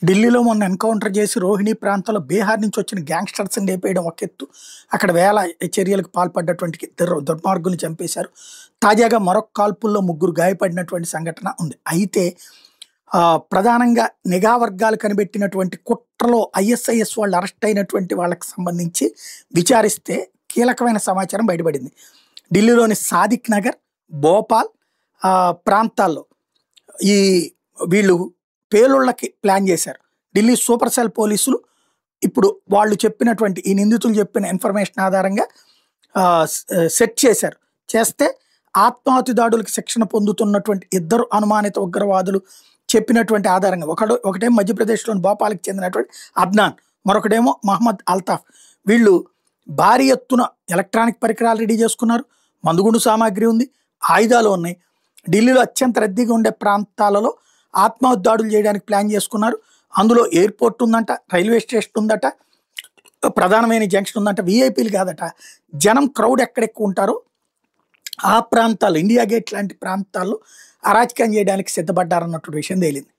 ఢిల్లీలో మొన్న ఎన్కౌంటర్ చేసి రోహిణి ప్రాంతంలో బీహార్ నుంచి వచ్చిన గ్యాంగ్స్టర్స్ని లేపేయడం ఒక ఎత్తు. అక్కడ వేల చర్యలకు పాల్పడ్డటువంటి ఇద్దరు దుర్మార్గుల్ని చంపేశారు. తాజాగా మరొక కాల్పుల్లో ముగ్గురు గాయపడినటువంటి సంఘటన ఉంది. అయితే ప్రధానంగా నిఘా వర్గాలు కనిపెట్టినటువంటి కుట్రలో ఐఎస్ఐఎస్ వాళ్ళు అరెస్ట్ అయినటువంటి వాళ్ళకి సంబంధించి విచారిస్తే కీలకమైన సమాచారం బయటపడింది. ఢిల్లీలోని సాదిక్ నగర్, భోపాల్ ప్రాంతాల్లో ఈ వీళ్ళు పేలుళ్ళకి ప్లాన్ చేశారు. ఢిల్లీ సూపర్ సెల్ పోలీసులు ఇప్పుడు వాళ్ళు చెప్పినటువంటి ఈ నిందితులు చెప్పిన ఇన్ఫర్మేషన్ ఆధారంగా సెట్ చేశారు. చేస్తే ఆత్మాహుతి దాడులకు శిక్షణ పొందుతున్నటువంటి ఇద్దరు అనుమానిత ఉగ్రవాదులు చెప్పినటువంటి ఆధారంగా ఒకటేమో మధ్యప్రదేశ్లోని భోపాల్కి చెందినటువంటి అద్నాన్, మరొకటేమో మహమ్మద్ అల్తాఫ్. వీళ్ళు భారీ ఎత్తున ఎలక్ట్రానిక్ పరికరాలు రెడీ చేసుకున్నారు, మందుగుండు సామాగ్రి ఉంది, ఆయుధాలు ఉన్నాయి. ఢిల్లీలో అత్యంత రద్దీగా ఉండే ప్రాంతాలలో ఆత్మాహుతి దాడులు చేయడానికి ప్లాన్ చేసుకున్నారు. అందులో ఎయిర్పోర్ట్ ఉందంట, రైల్వే స్టేషన్ ఉందట, ప్రధానమైన జంక్షన్ ఉందంట, విఐపీలు కాదట. జనం క్రౌడ్ ఎక్కడెక్కువ ఉంటారో ఆ ప్రాంతాలు, ఇండియా గేట్ లాంటి ప్రాంతాల్లో అరాచకం చేయడానికి సిద్ధపడ్డారన్నటువంటి విషయం తేలింది.